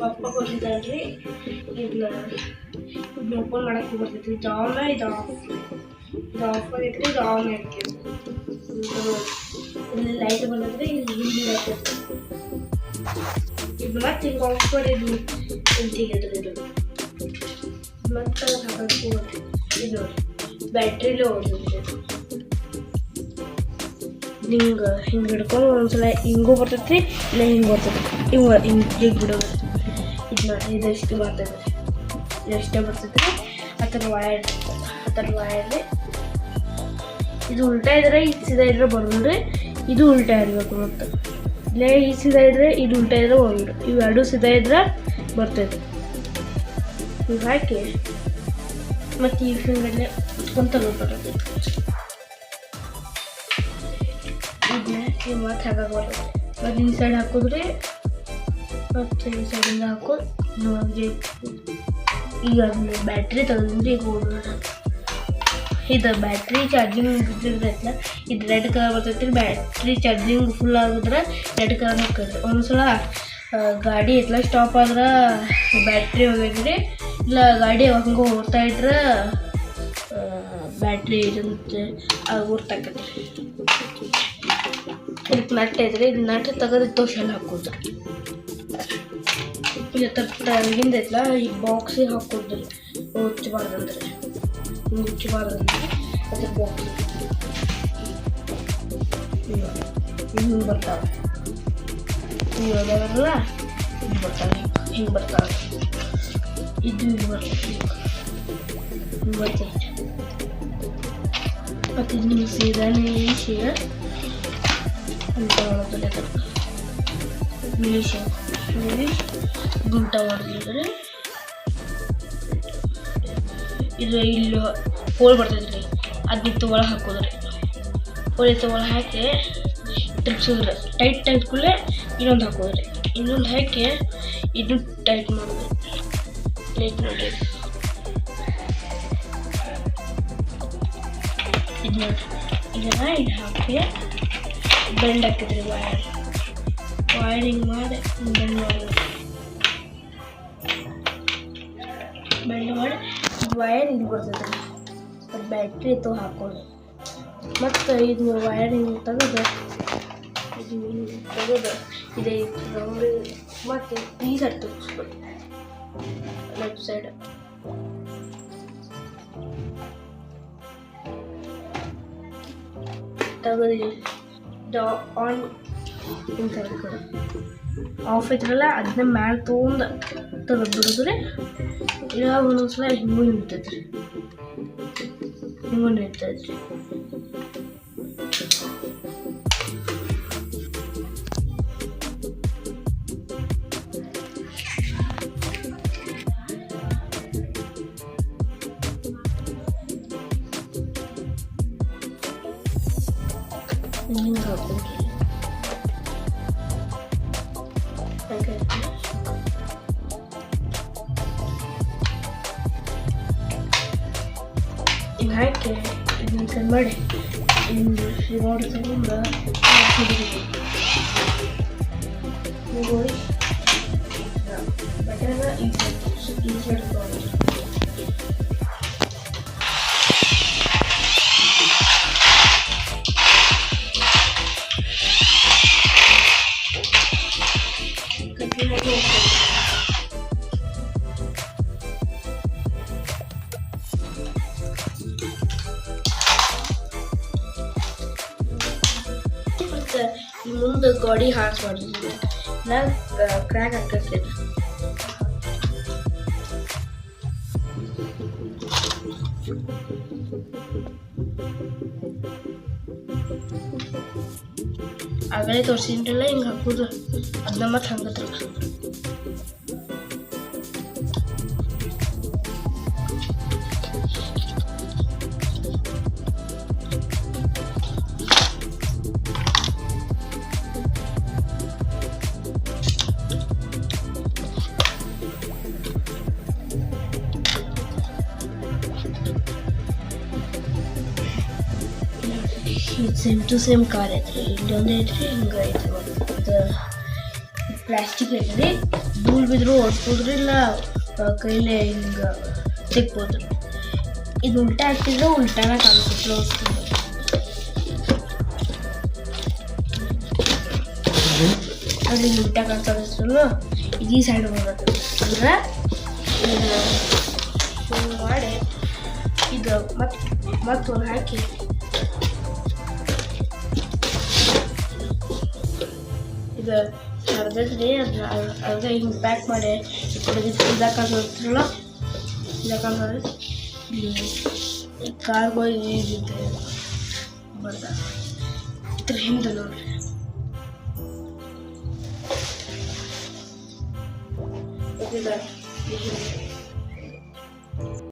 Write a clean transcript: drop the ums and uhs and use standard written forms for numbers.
ಪಪ್ಪ ಕೊಟ್ಟಿದ್ದಾಳ್ರಿ. ಇದನ್ನ ಓಪನ್ ಮಾಡಕ್ಕೆ ಬರ್ತೈತಿ. ಇದು ಆನ್, ಇದು ಆಫ್. ಇದು ಆಫ್ ಆಗೈತ್ರಿ, ಇದು ಆನ್ ಐತಿ. ಇಲ್ಲಿ ಲೈಟ್ ಬಂದೈತ್ರಿ, ಇಲ್ಲಿ ಹಿಂದಿ ಲೈಟ್ ಐತಿ. ಇದು ಮತ್ತೆ ಹಿಂಗೆ ಆಫ್ ಮಾಡಿ ಇದು ತೆಗೆದ್ರಿ. ಇದು ಮತ್ತೆ ಹಾಕಕ್ಕೆ ಇದು ನೋಡಿ ಬ್ಯಾಟ್ರಿಲೇ ಓಡ್ತೈತಿ. ಹಿಂಗೆ ಹಿಡ್ಕೊಂಡು ಒಂದ್ಸಲ ಹಿಂಗೂ ಬರ್ತೈತಿ, ಇಲ್ಲ ಹಿಂಗೆ ಬರ್ತೈತಿ. ಹಿಂಗೆ ಬಿಡೋದು. ಇದೆಷ್ಟು ಬರ್ತೈತೆ ರೀ, ಇದೆಷ್ಟೇ ಬರ್ತೈತೆ ರೀ. ಆ ಥರ ವಯರ್ಲಿ ಇದು ಉಲ್ಟಾ ಇದ್ರೆ ಇದು ಸೀದಾ ಇದ್ರೆ ಬರೋಲ್ರಿ. ಇದು ಉಲ್ಟಾ ಇರಬೇಕು. ಮತ್ತು ಇಲ್ಲೇ ಈ ಸೀದಾ ಇದ್ರೆ ಇದು ಉಲ್ಟಾ ಇದ್ರೆ ಒಂದು. ಇವು ಎರಡು ಸೀದಾ ಇದ್ರೆ ಬರ್ತೈತೆ. ಇವು ಹಾಕಿ ಮತ್ತು ಈ ಫಿಂಗರ್ಲೆ ಉತ್ಕೊಂತ ಬರ್ತೈತೆ. ಇದನ್ನೇ ಈ ಮತ್ತೆ ಹಾಕಕ್ಕೆ ಬರ್ತೈತೆ. ಮತ್ತು ಈ ಸೈಡ್ ಹಾಕಿದ್ರೆ ಮತ್ತು ಈ ಸೈಡಿಂದ ಹಾಕೋದು ನೋಡಿ. ಈಗ ಅದನ್ನ ಬ್ಯಾಟ್ರಿ ತೆಗೆದ್ರೆ ಈಗ ಓಡೋಣ. ಇದು ಬ್ಯಾಟ್ರಿ ಚಾರ್ಜಿಂಗ್ ಬಿದ್ದಿರ್ತೈತಲ್ಲ, ಇದು ರೆಡ್ ಕಲರ್ ಬರ್ತೈತಿ. ಬ್ಯಾಟ್ರಿ ಚಾರ್ಜಿಂಗ್ ಫುಲ್ ಆಗಿದ್ರೆ ರೆಡ್ ಕಲರ್ ಹಾಕೈತಿ. ಒಂದ್ಸಲ ಗಾಡಿ ಎತ್ಲ ಸ್ಟಾಪ್ ಆದ್ರೆ ಬ್ಯಾಟ್ರಿ ಹೋಗೈತ್ರಿ. ಇಲ್ಲ ಗಾಡಿ ಹಂಗೆ ಹೋಗ್ತಾ ಇಟ್ರೆ ಬ್ಯಾಟ್ರಿ ಇದಂತೆ ಗುರ್ತಾಕೈತಿ. ಇದಕ್ಕೆ ನಟ್ ಐತ್ರಿ. ಇದು ನಟ್ ತೆಗೆದು ತೋಷಲ್ಲಿ ಹಾಕೋದ್ರಿ. ಇಲ್ಲ ತರಗಿಂದ ಐತಲ್ಲ, ಈ ಬಾಕ್ಸಿಗೆ ಹಾಕೋದ್ರಿ. ಹುಚ್ಚಬಾರ್ದಂದ್ರೆ ಹಿಂಗೆ ಹುಚ್ಚಬಾರ್ದಂದ್ರೆ ಅದ್ರ ಬಾಕ್ಸ್ ಹಿಂಗೆ ಬರ್ತಾವೆ. ಇವು ಅದಾವಲ್ಲ ಹಿಂಗೆ ಬರ್ತಾವೆ, ಹಿಂಗೆ ಬರ್ತಾವೆ. ಇದು ಹಿಂಗೆ ಬರ್ತೈತಿ, ಹಿಂಗೆ ಬರ್ತೈತಿ. ಮತ್ತು ಇದು ನಿಮ್ಗೆ ಸೀದಾನೇ ಅಂತ ಮಾಡೋದಿಲ್ಲ. ಇಂಗ್ಲೀಷ್ ಗುಂಟ ಮಾಡಿದ್ರೆ ಇದು ಇಲ್ಲಿ ಹೋಲ್ ಬರ್ತೈತೆ ರೀ. ಅದನ್ನ ಒಳಗೆ ಹಾಕೋದ್ರಿ. ಹೋಳಿ ಒಳಗೆ ಹಾಕಿ ತಿರ್ಗ್ಸೋದ್ರಿ. ಟೈಟ್ ಕೂಡಲೇ ಇನ್ನೊಂದು ಹಾಕೋದ್ರಿ. ಇನ್ನೊಂದು ಹಾಕಿ ಇದನ್ನು ಟೈಟ್ ಮಾಡೋದು. ಲೈಟ್ ನೋಡ್ರಿ, ಇದು ನೋಡ್ರಿ. ಇದನ್ನ ಇದು ಹಾಕಿ ಬೆಂಡ್ ಹಾಕಿದ್ರಿ. ವೈರಿಂಗ್ ಮಾಡಿ ಬೆಂಡ್ ಮಾಡೋದು. ಬೆಂಡ್ ಮಾಡಿ ವೈರ್ ಇದು ಬರ್ತೈತೆ ರೀ. ಮತ್ತು ಬ್ಯಾಟ್ರಿ ಇತ್ತು ಹಾಕೋದು. ಮತ್ತು ಇದನ್ನ ವೈರಿಂಗ್ ತೆಗೆದು ಇದೆ ಮತ್ತು ಈ ಸೈಡ್ ತೋರಿಸ್ಬೋದು. ಲೆಫ್ಟ್ ಸೈಡ್ ತೆಗೆದು ಆನ್ ಆಫ್ ಐತ್ರಲ್ಲ ಅದನ್ನ ಮ್ಯಾಲೆ ತೊಗೊಂಡು ತೆಗೆದು ಬಿಡೋದ್ರಿ. ಇಲ್ಲ ಒಂದೊಂದ್ಸಲ ಹಿಂಗೂ ನಿಂತೈತ್ರಿ, ಹಿಂಗೂ ನಿಂತೈತ್ರಿ. ಹಿಂಗೆ ಹಾಕೋದ್ರಿ. ಹಿಂಗೆ ಹಾಕಿ ಇದನ್ನ ಸೆಂಡ್ ಮಾಡಿ ರಿಮೋಟ್ ತಗೊಂಡು ಬಟನ್ನ ಈ ಸೈಡ್ ತಗೊಂಡು ಈ ಮುಂದೆ ಗಾಡಿ ಹಾರಿಸ್ಬಾರ್ದು. ನಾನು ಕ್ರ್ಯಾಕ್ ಆಗ್ತೈತೆ. ಆಗಲೇ ತೋರಿಸಿದ್ರಲ್ಲ ಹಿಂಗೆ ಹಾಕೋದು, ಅದನ್ನ ಮತ್ತೆ ಹಂಗೆ ತೋರಿಸೋದು. ಇದು ಸೇಮ್ ಟು ಸೇಮ್ ಕಾರ್ ಐತ್ರಿ. ಇಲ್ಲೊಂದು ಐತ್ರಿ, ಹಿಂಗೆ ಐತ್ರಿ. ಮತ್ತು ಪ್ಲಾಸ್ಟಿಕ್ ಐತ್ರಿ, ಧೂಳು ಬಿದ್ದರೂ ಒಡ್ಸ್ಬೋದ್ರಿ, ಇಲ್ಲ ಕೈಲೇ ಹಿಂಗೆ ತೆಗ್ಬೋದು. ಇದು ಉಲ್ಟಾ ಹಾಕಿದ್ರೆ ಉಲ್ಟಾನ ಕಾಣಿಸುತ್ತೆ ಅದ್ರಿಂದ ಉಲ್ಟಾ ಕಾಣಿಸೋದ್ರಲ್ಲೂ ಇದು ಈ ಸೈಡ್ ಹೋಗುತ್ತೆ. ಅಂದ್ರೆ ಹಿಂಗೆ ಮಾಡಿ ಇದು ಮತ್ತೆ ಒಂದು ಹಾಕಿ ಇದು ಅರ್ಧದ್ರಿ ಅದನ್ನ ಅರ್ಧ ಹಿಂಗೆ ಪ್ಯಾಕ್ ಮಾಡಿ ಇದಾಕಂದ್ರಲ್ಲ ಇದಾಕಂದ್ರೆ ಈ ಕಾರ್ಗಳು ಇದಿದೆ ಬರ್ದ ಇದ್ರ ಹಿಂದೆ ನೋಡ್ರಿ ಇದಿದೆ